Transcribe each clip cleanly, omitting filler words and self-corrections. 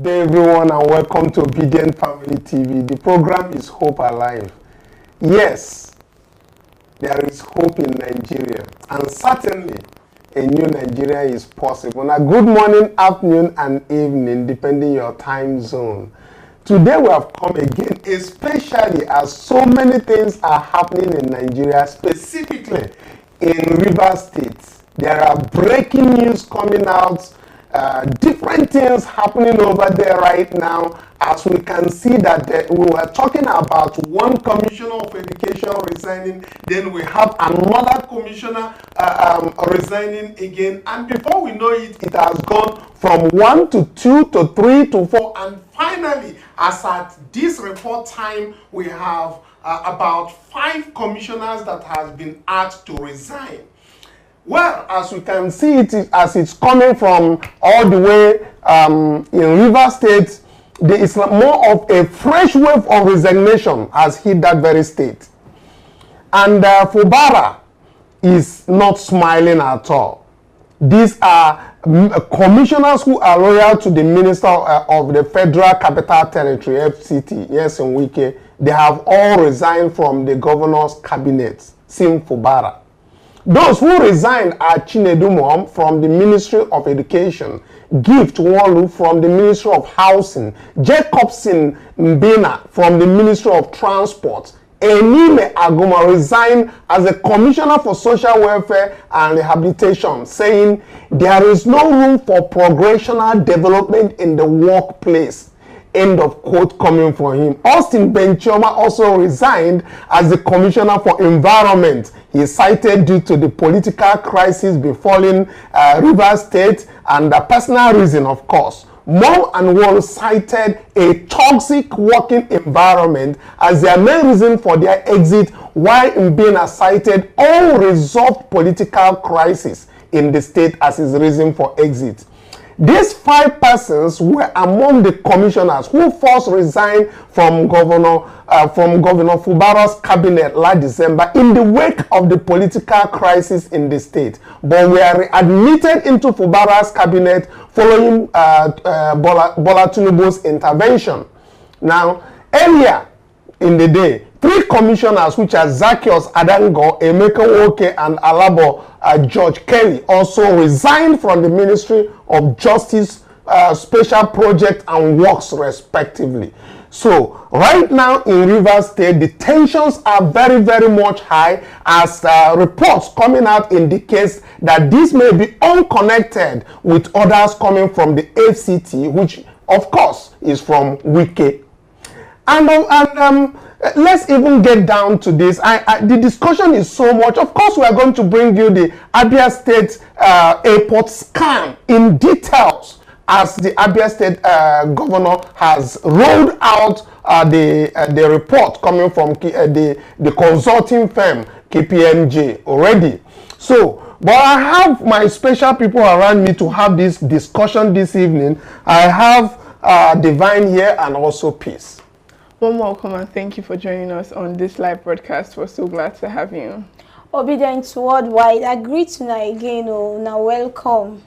day, everyone, and welcome to Obidient Family TV. The program is Hope Alive. Yes, there is hope in Nigeria, and certainly a new Nigeria is possible. Now, good morning, afternoon, and evening, depending your time zone. Today we have come again, especially as so many things are happening in Nigeria, specifically in Rivers State. There are breaking news coming out. Different things happening over there right now, as we can see that we were talking about one commissioner of education resigning, then we have another commissioner resigning again, and before we know it, it has gone from 1 to 2 to 3 to 4, and finally, as at this report time, we have about 5 commissioners that have been asked to resign. Well, as we can see, as it's coming from all the way in Rivers State, there is more of a fresh wave of resignation has hit that very state. And Fubara is not smiling at all. These are commissioners who are loyal to the Minister of the Federal Capital Territory, FCT, yes, in Wike. They have all resigned from the governor's cabinet, Sim Fubara. Those who resigned are Chinedumom from the Ministry of Education, Gift Walu from the Ministry of Housing, Jacobson Mbina from the Ministry of Transport. Enime Aguma resigned as a Commissioner for Social Welfare and Rehabilitation, saying there is no room for progressional development in the workplace. End of quote coming from him. Austin Benchoma also resigned as the Commissioner for Environment. He is cited due to the political crisis befalling Rivers State and a personal reason, of course. Mom and Wall cited a toxic working environment as their main reason for their exit, while Mbina cited unresolved political crisis in the state as his reason for exit. These 5 persons were among the commissioners who first resigned from Governor Fubara's cabinet last December in the wake of the political crisis in the state, but were admitted into Fubara's cabinet following Bola Tinubu's intervention. Now, earlier in the day, 3 commissioners, which are Zacchaeus Adango, Emeka Woke, and Alabo George Kelly, also resigned from the Ministry of Justice, Special Project and Works, respectively. So, right now in Rivers State, the tensions are very, very much high, as reports coming out indicates that this may be unconnected with others coming from the FCT, which, of course, is from Wike. And let's even get down to this. The discussion is so much. Of course, we are going to bring you the Abia State airport scam in details, as the Abia State governor has rolled out the report coming from the consulting firm KPMG already. So, but I have my special people around me to have this discussion this evening. I have Divine here and also Peace. Warm welcome and thank you for joining us on this live broadcast. We're so glad to have you. Obidient worldwide, I greet you now again. Oh, now welcome.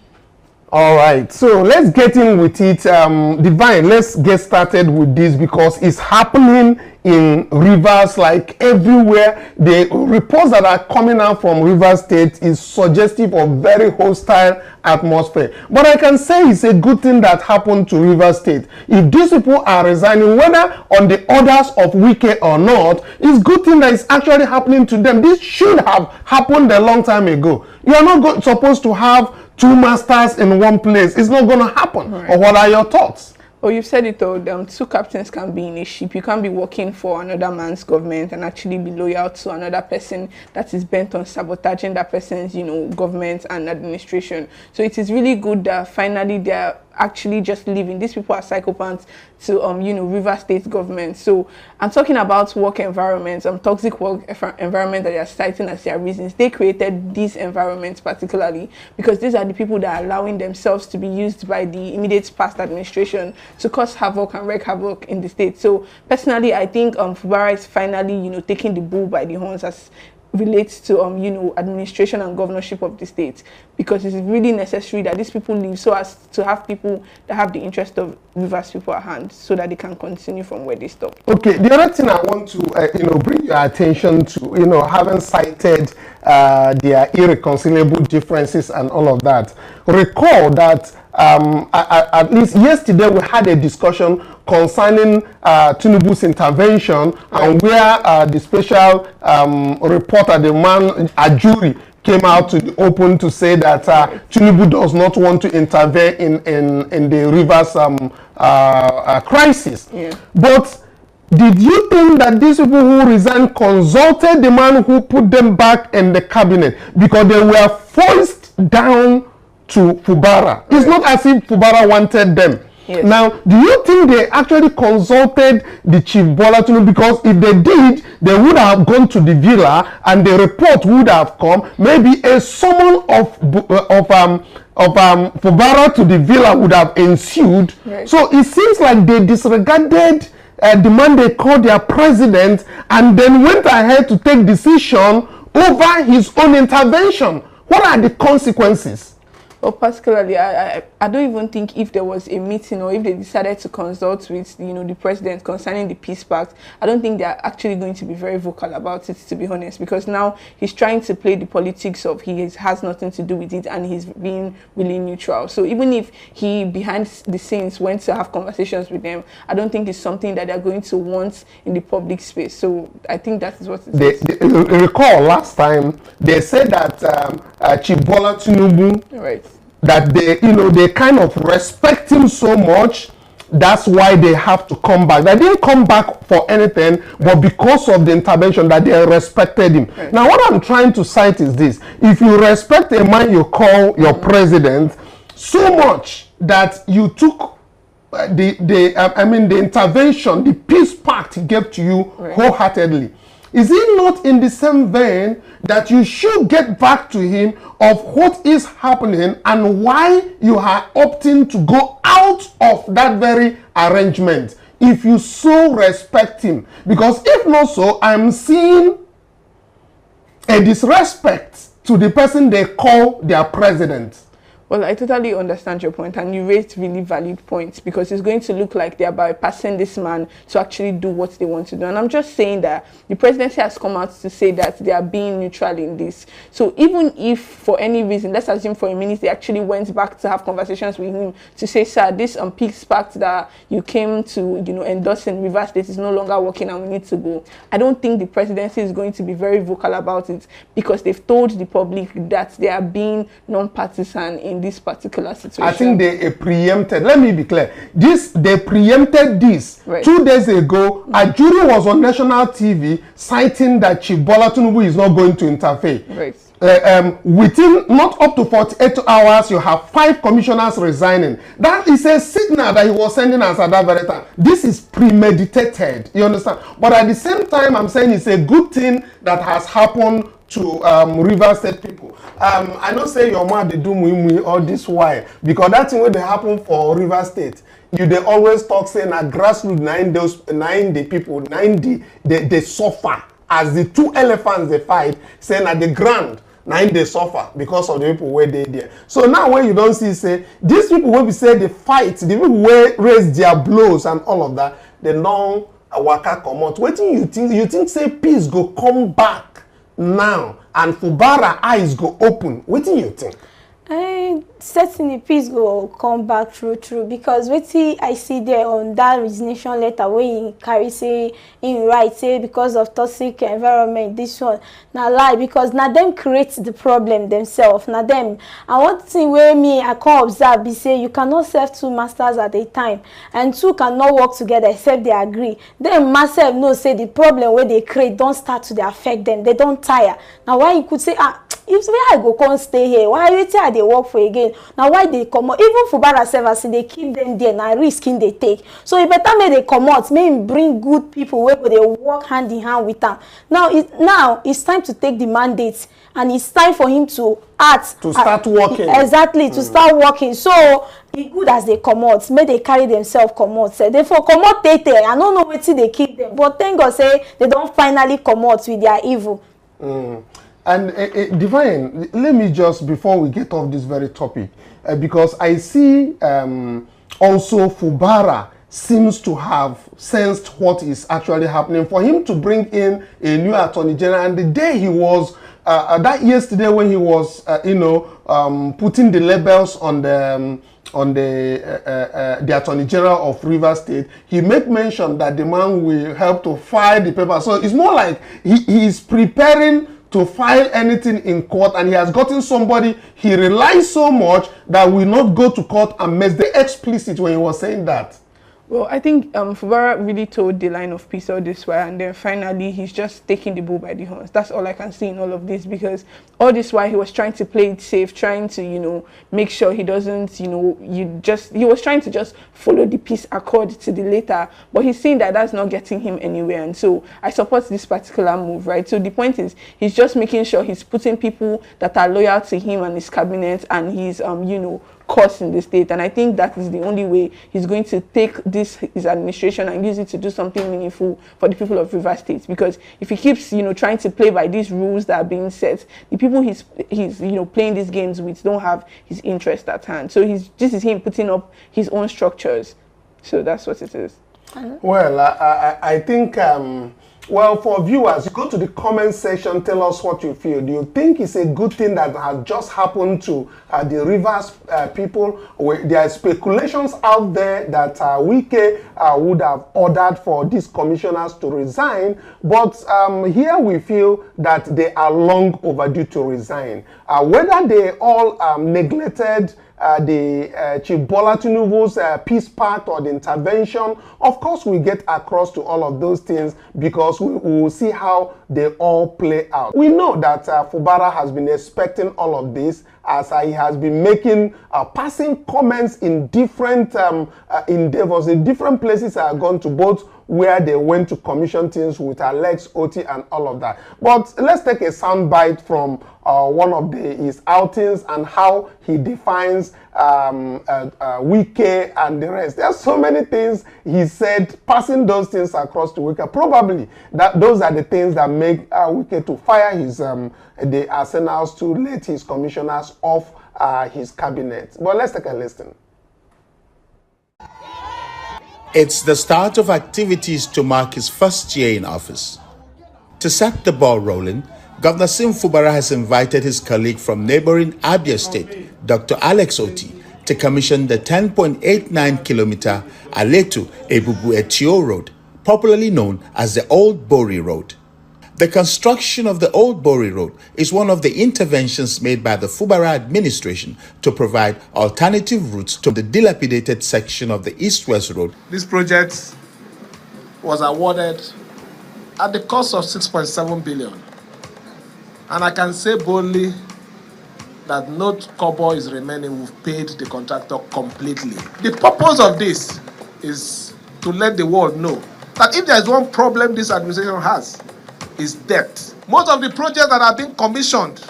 All right, so let's get in with it. Divine, let's get started with this because it's happening in Rivers like everywhere. The reports that are coming out from Rivers State is suggestive of very hostile atmosphere. But I can say it's a good thing that happened to Rivers State. If these people are resigning, whether on the orders of Wike or not, it's a good thing that it's actually happening to them. This should have happened a long time ago. You are not supposed to have 2 masters in one place. It's not going to happen. Right. Or what are your thoughts? Oh, you've said it all. 2 captains can be in a ship. You can't be working for another man's government and actually be loyal to another person that is bent on sabotaging that person's, government and administration. So it is really good that finally they're actually just leaving. These people are psychopaths to River State government. So I'm talking about work environments, toxic work environment that they are citing as their reasons. They created these environments particularly because these are the people that are allowing themselves to be used by the immediate past administration to cause havoc and wreak havoc in the state. So personally, I think Fubara is finally taking the bull by the horns, as relates to you know, administration and governorship of the state, because it's really necessary that these people leave so as to have people that have the interest of Rivers people at hand, so that they can continue from where they stopped. Okay, the other thing I want to you know, bring your attention to, you know, having cited their irreconcilable differences and all of that, recall that at least yesterday we had a discussion concerning Tinubu's intervention, and where the special reporter, the man Ajuri, came out to the open to say that Tinubu does not want to intervene in the Rivers crisis. Yeah. But did you think that these people who resigned consulted the man who put them back in the cabinet, because they were forced down to Fubara? It's not as if Fubara wanted them. Yes. Now, do you think they actually consulted the Chief Bola Tinubu? Because if they did, they would have gone to the villa and the report would have come. Maybe a summon of Fubara to the villa would have ensued. Right. So it seems like they disregarded the man they called their president, and then went ahead to take decision over his own intervention. What are the consequences? Well, particularly, I don't even think if there was a meeting or if they decided to consult with, you know, the president concerning the peace pact, I don't think they're actually going to be very vocal about it, to be honest, because now he's trying to play the politics of has nothing to do with it, and he's being really neutral. So even if he behind the scenes went to have conversations with them, I don't think it's something that they're going to want in the public space. So I think that is what it is. Recall last time they said that Chief Bola Tinubu, right, that they, you know, they kind of respect him so much, that's why they have to come back. They didn't come back for anything, but because of the intervention, that they respected him. Right. Now, what I'm trying to cite is this: if you respect a man you call your president so much that you took the intervention, the peace pact he gave to you wholeheartedly, is it not in the same vein that you should get back to him of what is happening and why you are opting to go out of that very arrangement, if you so respect him? Because if not so, I'm seeing a disrespect to the person they call their president. Well, I totally understand your point, and you raised really valid points, because it's going to look like they're bypassing this man to actually do what they want to do. And I'm just saying that the presidency has come out to say that they are being neutral in this. So even if for any reason, let's assume for a minute, they actually went back to have conversations with him to say, sir, this peace pact that you came to, you know, endorse in Rivers State is no longer working and we need to go. I don't think the presidency is going to be very vocal about it, because they've told the public that they are being non-partisan in this particular situation. I think they preempted. Let me be clear. They preempted this. Right. 2 days ago, Ajuri was on national TV citing that Chief Bola Tinubu is not going to interfere. Right. Within not up to 48 hours, you have 5 commissioners resigning. That is a signal that he was sending us at that very time. This is premeditated. You understand? But at the same time, I'm saying it's a good thing that has happened to Rivers State people. I don't say your man they do muimui all this while, because that thing when they happen for Rivers State, they always talk saying that grassroots 9 the people, 9 they suffer as the 2 elephants they fight, saying at the ground 9 they suffer because of the people where they there. So now when you don't see, say these people will be say they fight, the people where raise their blows and all of that, they don't waka come out. What do you think? You think say peace go come back now and Fubara eyes go open? What do you think? Certainly peace go come back true, because wetin I see there on that resignation letter where he carry say in right say because of toxic environment, this one na lie, because na them create the problem themselves, na them. And one thing where me I can observe be say you cannot serve 2 masters at a time, and 2 cannot work together except they agree. Them myself know say the problem where they create don't start to affect them, they don't tire. Now why you could say if where I go come stay here, why you think they work for again? Now why they come out? Even Fubara servers, they keep them there, now risking they take. So it better make they come out, maybe bring good people where they work hand in hand with them. Now it's time to take the mandates, and it's time for him to act. To start working. Exactly, to start working. So it's good as they come out, may they carry themselves come out. Say therefore come out I don't know what they keep them, but thank God say they don't finally come out with their evil. And Divine, let me just, before we get off this very topic, because I see also Fubara seems to have sensed what is actually happening. For him to bring in a new Attorney General, and the day he was, that yesterday when he was, putting the labels on the Attorney General of Rivers State, he made mention that the man will help to file the paper. So it's more like he is preparing to file anything in court, and he has gotten somebody he relies so much that will not go to court and mess the explicit when he was saying that. Well, I think Fubara really told the line of peace all this while, and then finally he's just taking the bull by the horns. That's all I can see in all of this, because all this while he was trying to play it safe, trying to, make sure he doesn't, he was trying to just follow the peace accord to the letter, but he's seeing that that's not getting him anywhere, and so I support this particular move, right? So the point is, he's just making sure he's putting people that are loyal to him and his cabinet and his, course in the state, and I think that is the only way he's going to take his administration and use it to do something meaningful for the people of Rivers State. Because if he keeps trying to play by these rules that are being set, the people he's playing these games with don't have his interest at hand. So this is him putting up his own structures. So that's what it is. Well, I think well, for viewers, go to the comment section, tell us what you feel. Do you think it's a good thing that has just happened to the Rivers people? There are speculations out there that Wike would have ordered for these commissioners to resign, but here we feel that they are long overdue to resign. Whether they all neglected the Chief Bola Tinubu's peace pact or the intervention, of course we get across to all of those things, because we will see how they all play out. We know that Fubara has been expecting all of this, as he has been making passing comments in different endeavors, in different places I have gone to, both where they went to commission things with Alex, Oti, and all of that. But let's take a sound bite from one of his outings and how he defines Wike and the rest. There are so many things he said, passing those things across to Wike. Probably those are the things that make Wike to fire his the arsenals, to let his commissioners off his cabinet. But let's take a listen. It's the start of activities to mark his first year in office. To set the ball rolling, Governor Sim Fubara has invited his colleague from neighboring Abia State, Dr. Alex Oti, to commission the 10.89-kilometer Aletu-Ebubu-Etio Road, popularly known as the Old Bori Road. The construction of the Old Bori Road is one of the interventions made by the Fubara administration to provide alternative routes to the dilapidated section of the East-West Road. This project was awarded at the cost of 6.7 billion. And I can say boldly that no kobo is remaining. We've paid the contractor completely. The purpose of this is to let the world know that if there is one problem this administration has, is debt. Most of the projects that are being commissioned,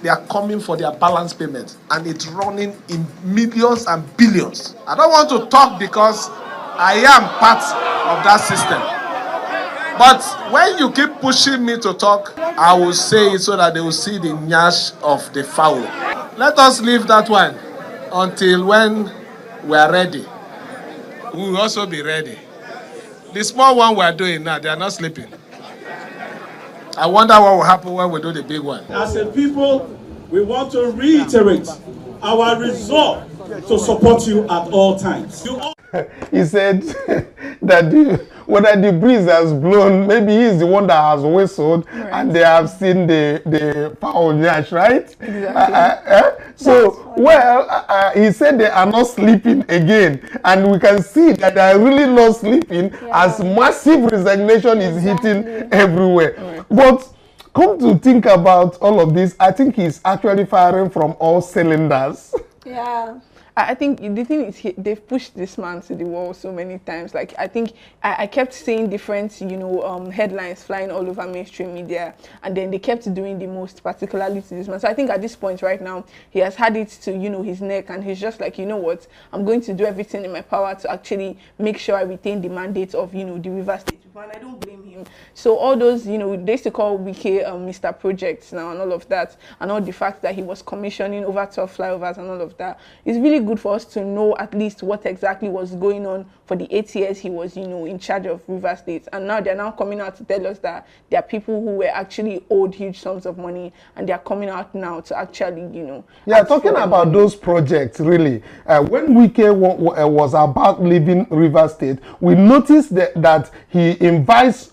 they are coming for their balance payment, and it's running in millions and billions. I don't want to talk because I am part of that system. But when you keep pushing me to talk, I will say it so that they will see the nyash of the fowl. Let us leave that one until when we are ready. We will also be ready. The small one we are doing now, they are not sleeping. I wonder what will happen when we do the big one. As a people, we want to reiterate our resolve to support you at all times. He said that whether the breeze has blown, maybe he's the one that has whistled, right, and they have seen the fowl nyash, right? Exactly. He said they are not sleeping again, and we can see that they are really not sleeping, as massive resignation is hitting everywhere. Right. But come to think about all of this, I think he's actually firing from all cylinders. Yeah. I think the thing is they've pushed this man to the wall so many times. Like I think I kept seeing different, headlines flying all over mainstream media, and then they kept doing the most, particularly to this man. So I think at this point right now, he has had it to, his neck, and he's just like, you know what, I'm going to do everything in my power to actually make sure I retain the mandate of, the Rivers State people, and I don't blame him. So all those, they used to call Wike Mr. Projects now and all of that, and all the fact that he was commissioning over 12 flyovers and all of that, it's really good for us to know at least what exactly was going on for the 8 years he was, in charge of Rivers State. And now they're now coming out to tell us that there are people who were actually owed huge sums of money, and they're coming out now to actually, Yeah, talking about those projects, really, when Wike was about leaving Rivers State, we noticed that he invites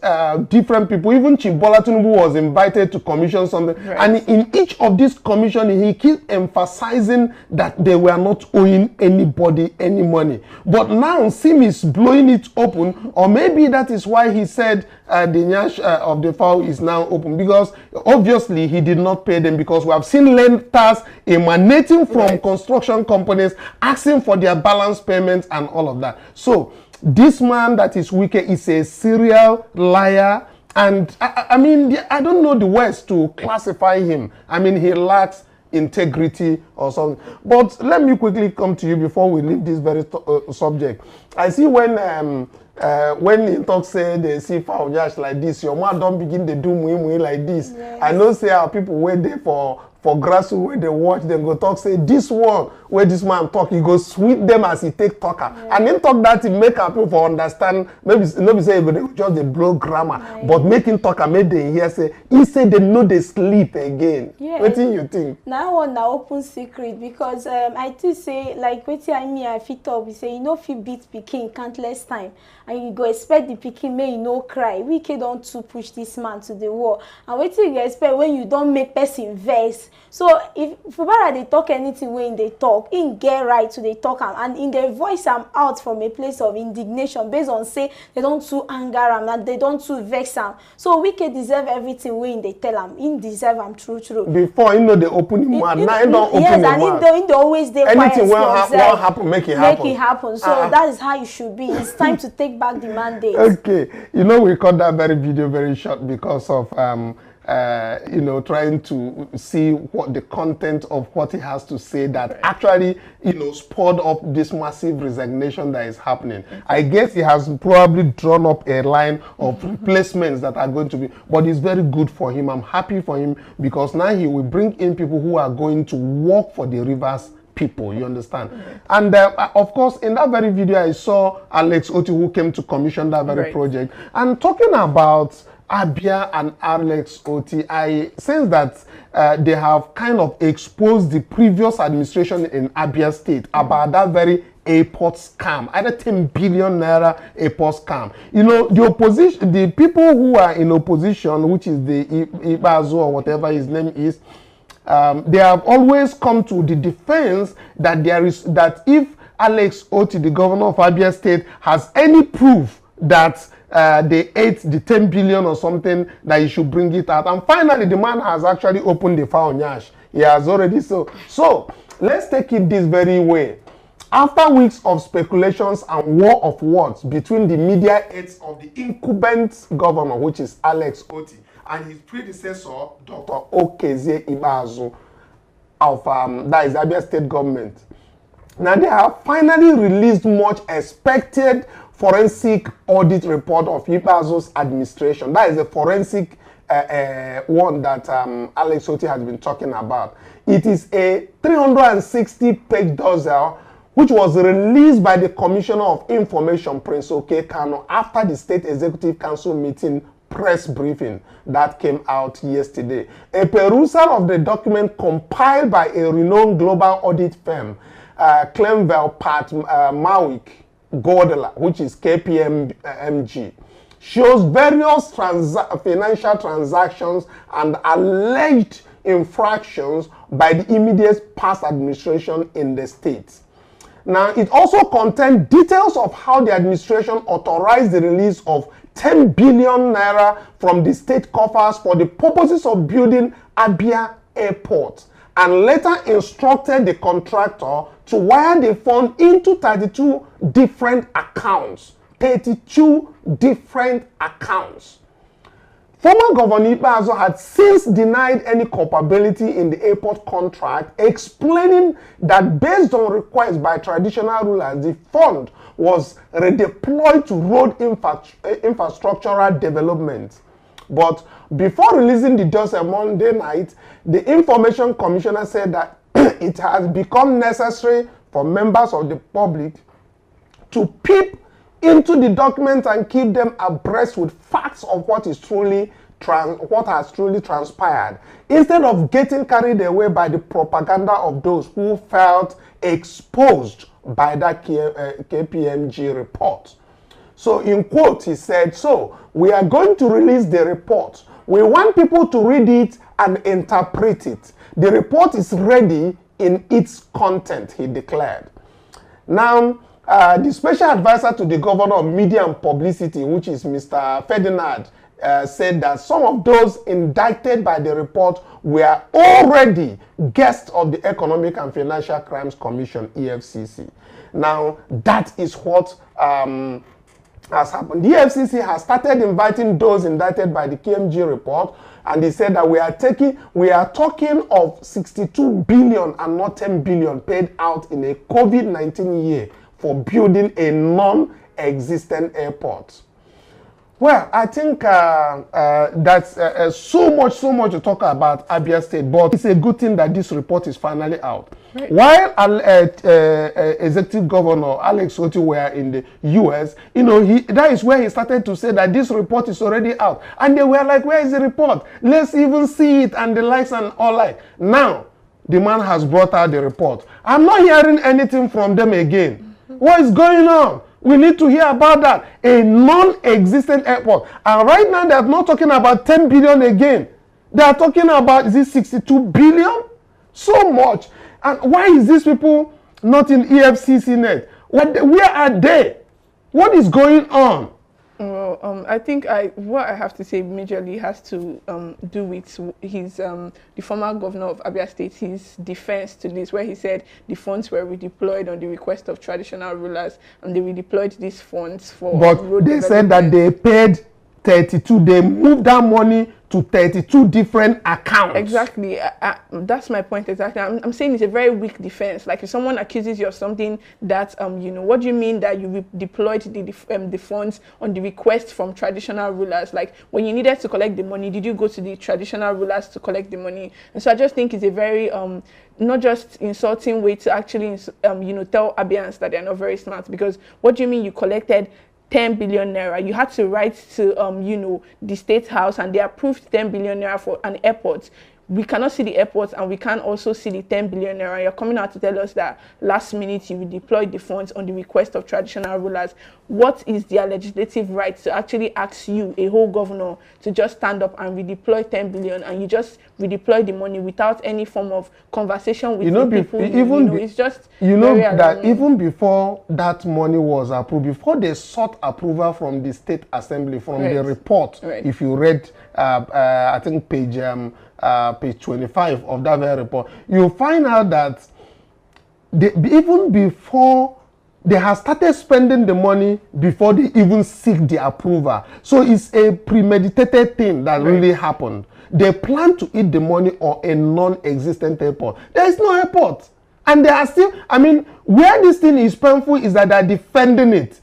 different people. Even Chibola Tinubu was invited to commission something. Right. And in each of these commissions, he kept emphasizing that they were not owing anybody any money. But now Sim is blowing it open, or maybe that is why he said the nyash of the fowl is now open, because obviously he did not pay them, because we have seen letters emanating from construction companies asking for their balance payments and all of that. So this man that is Wike is a serial liar, and I mean, I don't know the words to classify him. I mean, he lacks integrity or something. But let me quickly come to you before we leave this very subject. I see when in talk say they see foul just like this, your mouth don't begin to do mui like this. Yes. I know say our people wait there for grassroots where they watch them go talk, say this one where this man talk, he go sweet them as he take talker. Yeah. And then talk that he make our people for understand, maybe say they just they blow grammar, yeah. But making talker made them hear say, he said they know they sleep again. Yeah. What do you think? Now one na open secret, because I do say, like wetin I fit up, we say, fit beat pikin countless time, and you go expect the pikin may no cry. Wike don't to push this man to the wall, and wetin you expect when you don't make person vex. So if Fubara they talk anything when they talk, in get right to they talk and in their voice I'm out from a place of indignation based on say they don't too anger him and they don't too vex him. So Wike deserve everything when they tell him. In deserve him true. Before they open him mouth, now he don't open him mouth. Yes, and he always they anything will happen, make it happen. So that is how it should be. It's time to take back the mandate. Okay, we cut that very video very short because of trying to see what the content of what he has to say that actually, spurred up this massive resignation that is happening. I guess he has probably drawn up a line of replacements that are going to be, but it's very good for him. I'm happy for him because now he will bring in people who are going to work for the Rivers people, you understand? And of course, in that very video, I saw Alex Oti who came to commission that very project. And talking about Abia and Alex Oti, I sense that they have kind of exposed the previous administration in Abia State about that very airport scam, either 10 billion naira airport scam. The opposition, the people who are in opposition, which is the Ibazo or whatever his name is, they have always come to the defense that if Alex Oti, the governor of Abia State, has any proof that they ate the 10 billion or something, that he should bring it out. And finally, the man has actually opened the file nyash. He has already so. So let's take it this very way. After weeks of speculations and war of words between the media aides of the incumbent governor, which is Alex Oti, and his predecessor, Dr. Okezie Ibazu of that is Abia State government. Now they have finally released much expected forensic audit report of Ibazu's administration. That is a forensic one that Alex Oti has been talking about. It is a 360-page dossier which was released by the Commissioner of Information, Prince Kanu, after the State Executive Council meeting press briefing that came out yesterday. A perusal of the document compiled by a renowned global audit firm, Clemvel Pat Mawick Godela, which is KPMG, shows various financial transactions and alleged infractions by the immediate past administration in the state. Now, it also contains details of how the administration authorized the release of 10 billion naira from the state coffers for the purposes of building Abia Airport, and later instructed the contractor to wire the fund into 32 different accounts. 32 different accounts. Former Governor Ibazo had since denied any culpability in the airport contract, explaining that based on requests by traditional rulers, the fund was redeployed to road infrastructural development. But before releasing the dust on Monday night, the Information Commissioner said that it has become necessary for members of the public to peep into the documents and keep them abreast with facts of what has truly transpired, instead of getting carried away by the propaganda of those who felt exposed by that KPMG report. So in quote, he said, so we are going to release the report. We want people to read it and interpret it. The report is ready in its content, he declared. Now, the special advisor to the governor of media and publicity, which is Mr. Ferdinand, said that some of those indicted by the report were already guests of the Economic and Financial Crimes Commission, EFCC. Now, that is what has happened. The EFCC has started inviting those indicted by the KMG report, and they said that we are talking of 62 billion and not 10 billion paid out in a COVID-19 year for building a non-existent airport. Well, I think that's so much to talk about Abia State, but it's a good thing that this report is finally out. Right. While Executive Governor Alex Oti were in the US, you know, that is where he started to say that this report is already out. And they were like, where is the report? Let's even see it and the likes and all like. Now, the man has brought out the report. I'm not hearing anything from them again. What is going on? We need to hear about that. A non-existent airport. And right now, they are not talking about 10 billion again. They are talking about, is it 62 billion? So much. And why is these people not in EFCC net? Where are they? What is going on? Well, I think what I have to say majorly has to do with his the former governor of Abia State, his defense to this, where he said the funds were redeployed on the request of traditional rulers, and they redeployed these funds for. But they said that they paid 32. They moved that money to 32 different accounts. Exactly. That's my point exactly. I'm saying it's a very weak defense. Like if someone accuses you of something that, you know, what do you mean that you deployed the funds on the request from traditional rulers? Like when you needed to collect the money, did you go to the traditional rulers to collect the money? And so I just think it's a very, not just insulting way to actually, you know, tell Abians that they're not very smart. Because what do you mean you collected 10 billion naira? You had to write to you know, the State House, and they approved 10 billion naira for an airport. We cannot see the airport, and we can't also see the 10 billion naira. You're coming out to tell us that last minute you redeployed the funds on the request of traditional rulers. What is their legislative right to actually ask you, a whole governor, to just stand up and redeploy 10 billion, and you just redeploy the money without any form of conversation with the people? It's just, you know, that even before that money was approved, before they sought approval from the State Assembly, from the report, if you read, I think page 25 of that very report, you find out that even before they have started spending the money, before they even seek the approval. So it's a premeditated thing that really happened. They plan to eat the money on a non-existent airport. There is no airport. And they are still, I mean, where this thing is painful is that they're defending it.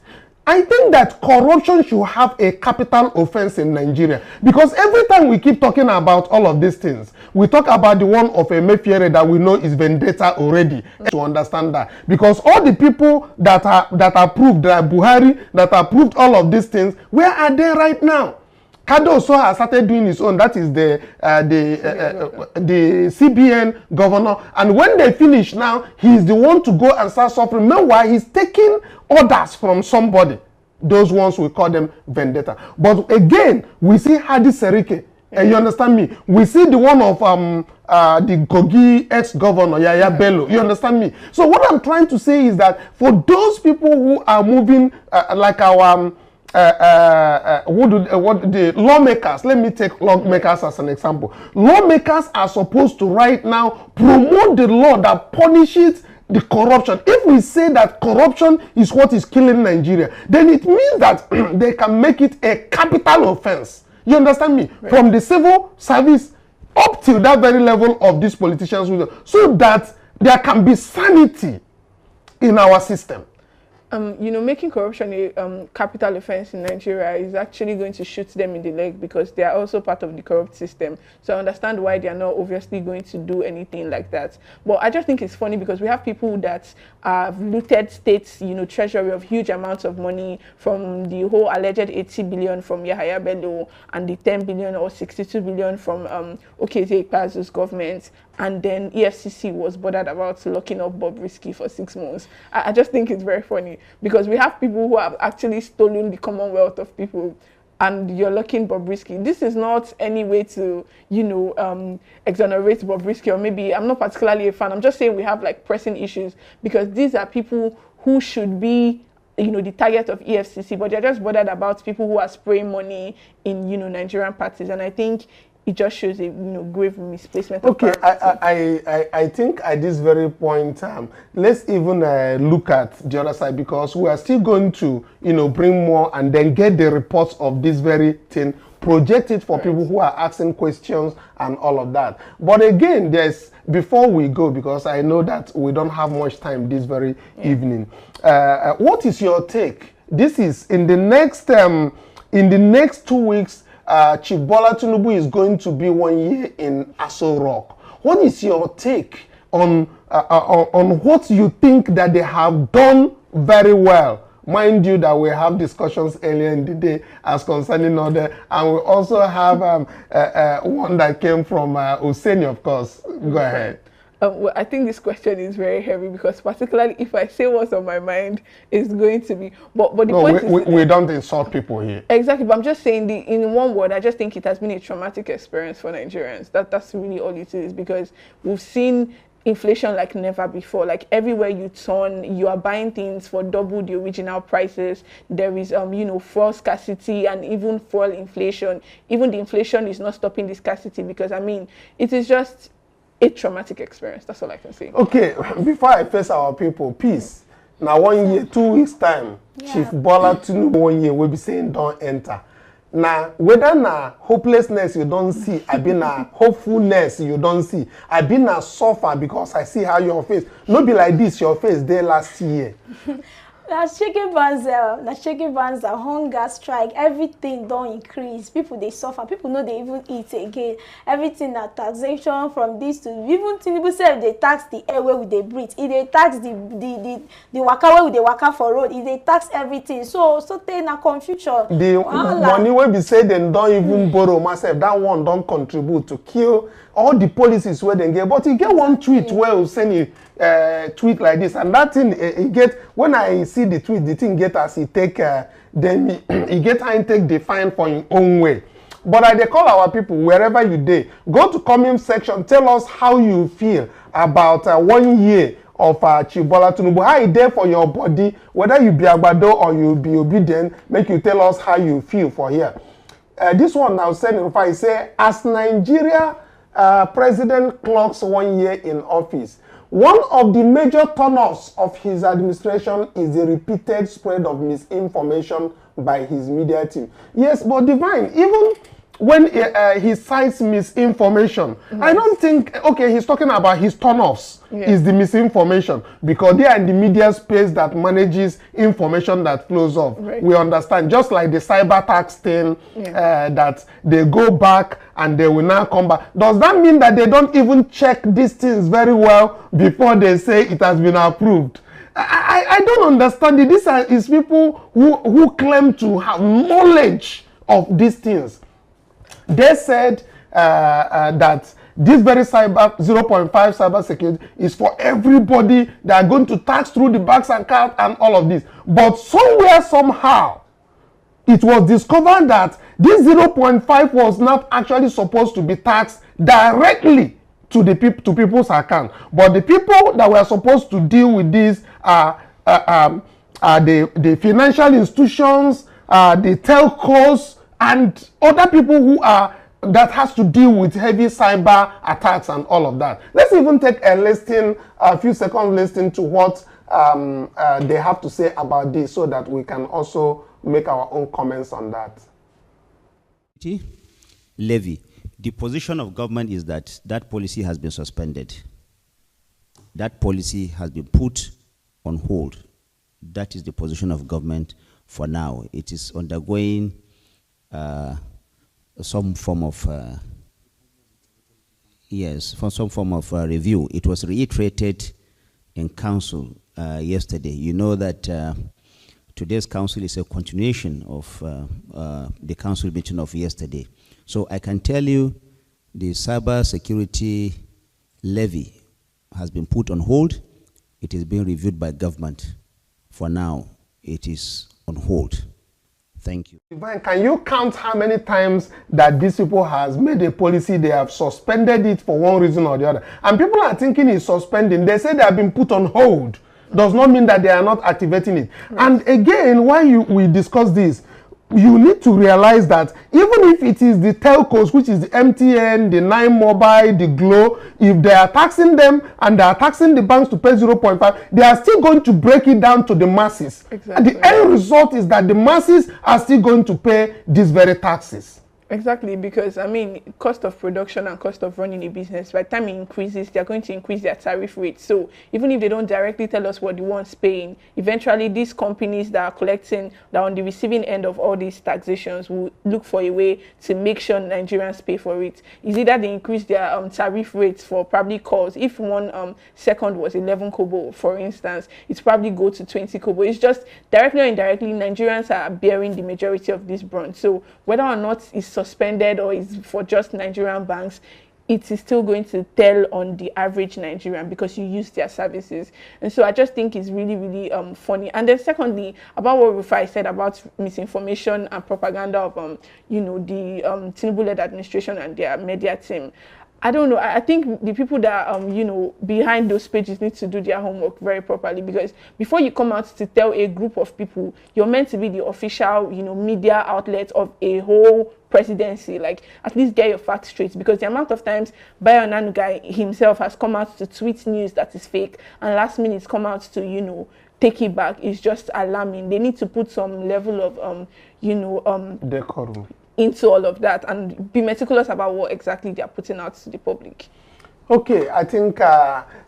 I think that corruption should have a capital offense in Nigeria, because every time we keep talking about all of these things, we talk about the one of a Emefiele that we know is vendetta already. To understand that, because all the people that approved, that Buhari, that approved all of these things, where are they right now? Kanu also has started doing his own. That is the CBN governor. And when they finish now, he's the one to go and start suffering. Meanwhile, he's taking orders from somebody. Those ones, we call them vendetta. But again, we see Hadi Serike. And you understand me? We see the one of the Kogi ex-governor, Yaya Bello. You understand me? So what I'm trying to say is that for those people who are moving like our the lawmakers, let me take lawmakers as an example. Lawmakers are supposed to right now promote the law that punishes the corruption, if we say that corruption is what is killing Nigeria, then it means that they can make it a capital offense. You understand me? Right. From the civil service up till that very level of these politicians, so that there can be sanity in our system. You know, making corruption a capital offense in Nigeria is actually going to shoot them in the leg, because they are also part of the corrupt system. So I understand why they are not obviously going to do anything like that. But I just think it's funny, because we have people that have looted states, you know, treasury of huge amounts of money, from the whole alleged 80 billion from Yahaya Bello and the 10 billion or 62 billion from Okeze Ikpeazu's government. And then EFCC was bothered about locking up Bobrisky for 6 months. I just think it's very funny, because we have people who have actually stolen the commonwealth of people, and you're locking Bobrisky. This is not any way to, you know, exonerate Bobrisky, or maybe, I'm not particularly a fan. I'm just saying we have like pressing issues, because these are people who should be, you know, the target of EFCC, but they're just bothered about people who are spraying money in, you know, Nigerian parties. And I think it just shows a, you know, grave misplacement. Okay, I think at this very point, let's even look at the other side, because we are still going to, you know, bring more and then get the reports of this very thing, project it for people who are asking questions and all of that. But again, before we go, because I know that we don't have much time this very evening, what is your take? This is in the next 2 weeks. Chief Bola Tinubu is going to be 1 year in Aso Rock. What is your take on what you think that they have done very well? Mind you that we have discussions earlier in the day as concerning other, and we also have one that came from Oseni, of course. Go ahead. Well, I think this question is very heavy, because particularly if I say what's on my mind, it's going to be. But the point is, we don't insult people here. Exactly, but I'm just saying, in one word, I just think it has been a traumatic experience for Nigerians. That's really all it is, because we've seen inflation like never before. Like everywhere you turn, you are buying things for double the original prices. There is you know, fuel scarcity and even fuel inflation. Even the inflation is not stopping the scarcity, because I mean, it is just a traumatic experience. That's all I can say. Okay, before I face our people, peace. Now 1 year, 2 weeks time, Chief Bola Tinubu 1 year will be saying don't enter. Now whether na hopelessness you don't see, I been na hopefulness you don't see, I been na suffer, because I see how your face no be like this your face there last year. That's shaking bands, hunger strike, everything don't increase. People they suffer, people know they even eat again. Everything that taxation from this to even Tinubu self, they tax the air where they breathe. If they tax the waka where they waka for road, if they tax everything. So they na confusion. The money where we say they don't even borrow myself, that one don't contribute to kill all the policies where they get. But you get one tweet where you send you tweet like this, and that thing he get, when I see the tweet, the thing get as he take then he get how he take the fine for his own way. But I they call our people, wherever you dey, go to comment section, tell us how you feel about 1 year of Chief Bola Tinubu. How it there for your body, whether you be Agbado or you be Obidient, make you tell us how you feel for here. This one now saying, if I say, as Nigeria president clocks 1 year in office, one of the major turn-offs of his administration is the repeated spread of misinformation by his media team. Yes, but Divine, even when he cites misinformation, I don't think, okay, he's talking about his turn-offs is the misinformation, because they are in the media space that manages information that flows off. Right. We understand, just like the cyber tax thing, that they go back and they will now come back. Does that mean that they don't even check these things very well before they say it has been approved? I don't understand it. These are people who claim to have knowledge of these things. They said that this very 0.5 cybersecurity is for everybody. They are going to tax through the banks and cards and all of this. But somewhere, somehow, it was discovered that this 0.5 was not actually supposed to be taxed directly to the people's account. But the people that were supposed to deal with this are the financial institutions, the telcos, and other people who are that has to deal with heavy cyber attacks and all of that. Let's even take a few seconds listen to what they have to say about this so that we can also make our own comments on that. Levy. The position of government is that that policy has been suspended. That policy has been put on hold. That is the position of government for now. It is undergoing some form of review. It was reiterated in council yesterday. You know that today's council is a continuation of the council meeting of yesterday. So I can tell you the cybersecurity levy has been put on hold. It is being reviewed by government. For now, it is on hold. Thank you. Can you count how many times that these people has made a policy, they have suspended it for one reason or the other? And people are thinking it's suspending. They say they have been put on hold. Does not mean that they are not activating it. Right. And again, while we discuss this, you need to realize that even if it is the telcos, which is the MTN, the 9Mobile, the Glo, if they are taxing them and they are taxing the banks to pay 0.5, they are still going to break it down to the masses. Exactly. And the end result is that the masses are still going to pay these very taxes. Exactly, because I mean, cost of production and cost of running a business, by the time it increases, they're going to increase their tariff rate. So even if they don't directly tell us what the one's paying, eventually these companies that are collecting, that are on the receiving end of all these taxations, will look for a way to make sure Nigerians pay for it. Is either they increase their tariff rates for probably calls. If one second was 11 kobo, for instance, it's probably go to 20 kobo. It's just directly or indirectly, Nigerians are bearing the majority of this brunt. So whether or not it's suspended or is for just Nigerian banks, it is still going to tell on the average Nigerian because you use their services. And so I just think it's really, really funny. And then secondly, about what Rufai said about misinformation and propaganda of, you know, the Tinubu-led administration and their media team. I don't know. I think the people that you know, behind those pages need to do their homework very properly, because before you come out to tell a group of people, you're meant to be the official, you know, media outlet of a whole presidency. Like, at least get your facts straight, because the amount of times Bayo Nanugai himself has come out to tweet news that is fake and last minute come out to, you know, take it back is just alarming. They need to put some level of you know, decorum into all of that and be meticulous about what exactly they are putting out to the public. Okay, I think,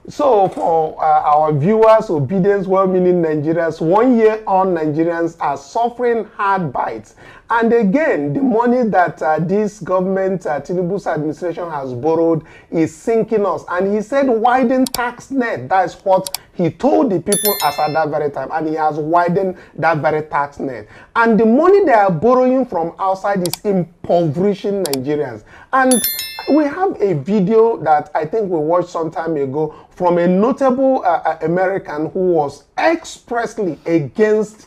so for our viewers, obedience, well-meaning Nigerians, 1 year on, Nigerians are suffering hard bites. And again, the money that this government, Tinubu's administration has borrowed is sinking us. And he said widen tax net. That is what he told the people as at that very time. And he has widened that very tax net. And the money they are borrowing from outside is impoverishing Nigerians. And we have a video that I think we watched some time ago from a notable American who was expressly against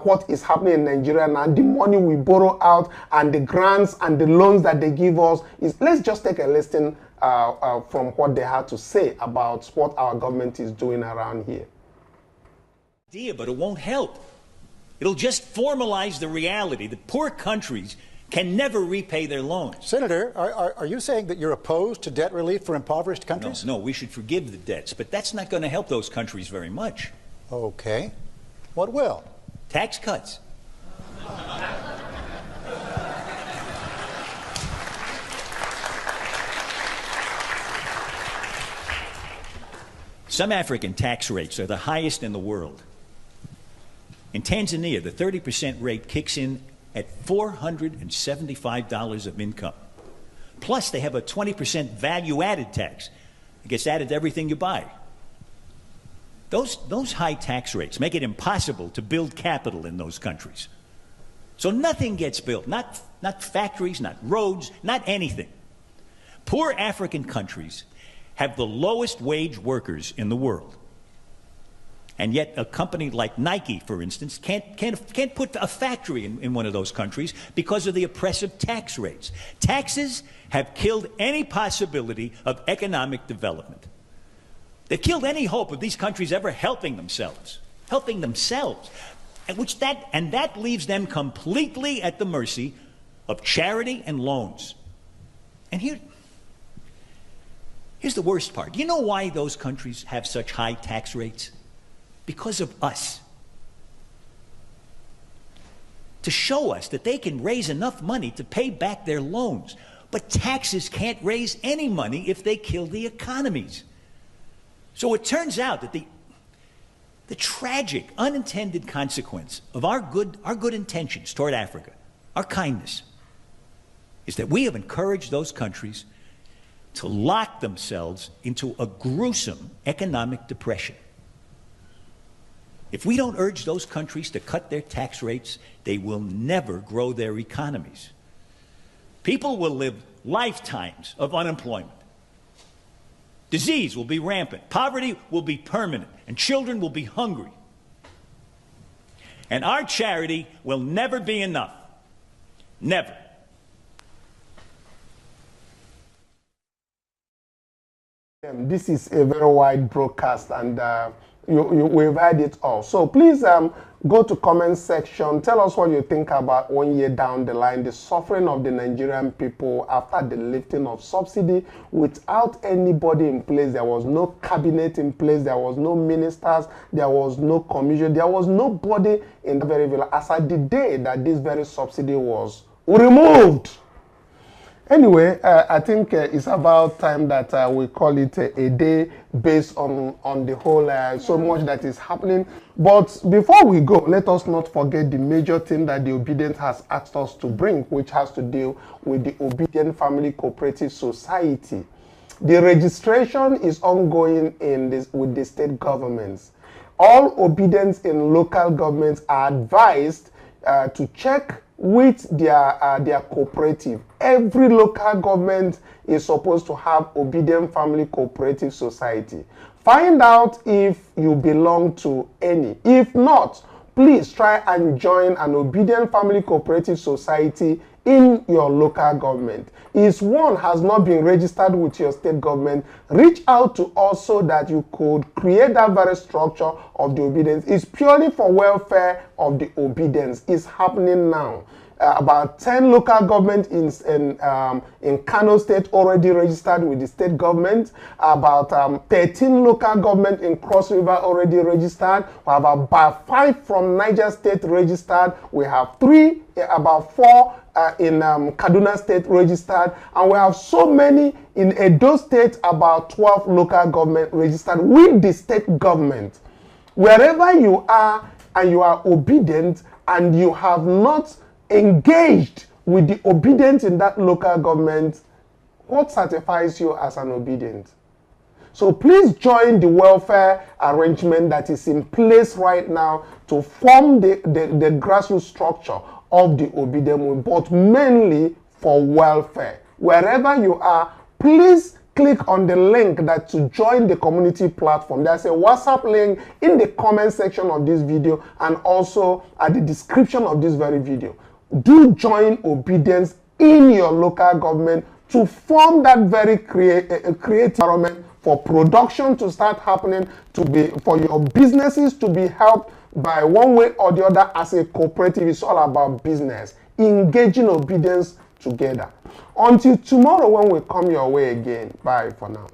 what is happening in Nigeria now. The money we borrow out and the grants and the loans that they give us is, let's just take a listen from what they had to say about what our government is doing around here. But it won't help. It'll just formalize the reality that poor countries can never repay their loans. Senator, are you saying that you're opposed to debt relief for impoverished countries? No, we should forgive the debts, but that's not going to help those countries very much. Okay. What will? Tax cuts. Some African tax rates are the highest in the world. In Tanzania, the 30% rate kicks in at $475 of income. Plus, they have a 20% value-added tax. It gets added to everything you buy. Those high tax rates make it impossible to build capital in those countries. So nothing gets built, not factories, not roads, not anything. Poor African countries have the lowest wage workers in the world. And yet a company like Nike, for instance, can't put a factory in one of those countries because of the oppressive tax rates. Taxes have killed any possibility of economic development. They've killed any hope of these countries ever helping themselves. And that leaves them completely at the mercy of charity and loans. And here's the worst part. You know why those countries have such high tax rates? Because of us. To show us that they can raise enough money to pay back their loans. But taxes can't raise any money if they kill the economies. So it turns out that the tragic, unintended consequence of our good intentions toward Africa, our kindness, is that we have encouraged those countries to lock themselves into a gruesome economic depression. If we don't urge those countries to cut their tax rates, they will never grow their economies. People will live lifetimes of unemployment. Disease will be rampant. Poverty will be permanent. And children will be hungry. And our charity will never be enough. Never. This is a very wide broadcast, and we've heard it all. So please go to comment section. Tell us what you think about 1 year down the line, the suffering of the Nigerian people after the lifting of subsidy without anybody in place. There was no cabinet in place. There was no ministers. There was no commission. There was nobody in the very village as at the day that this very subsidy was removed. Anyway, I think it's about time that we call it a day based on the whole so much that is happening. But before we go, let us not forget the major thing that the Obidient has asked us to bring, which has to deal with the Obidient Family Cooperative Society. The registration is ongoing with the state governments. All Obedients in local governments are advised to check with their cooperative. Every local government is supposed to have Obidient Family Cooperative Society. Find out if you belong to any. If not, please try and join an Obidient Family Cooperative Society in your local government. If one has not been registered with your state government, reach out to us so that you could create that very structure of the Obedience. It's purely for welfare of the Obedience. It's happening now. About 10 local governments in Kanu State already registered with the state government. About 13 local governments in Cross River already registered. We have about 5 from Niger State registered. We have about 4 in Kaduna State registered. And we have so many in Edo State, about 12 local government registered with the state government. Wherever you are and you are obedient and you have not engaged with the Obidient in that local government, what certifies you as an Obidient? So please join the welfare arrangement that is in place right now to form the grassroots structure of the Obidient, but mainly for welfare. Wherever you are, please click on the link that to join the community platform. There's a WhatsApp link in the comment section of this video and also at the description of this very video. Do join Obedience in your local government to form that very creative environment for production to start happening, for your businesses to be helped by one way or the other. As a cooperative, it's all about business, engaging Obedience together. Until tomorrow when we come your way again. Bye for now.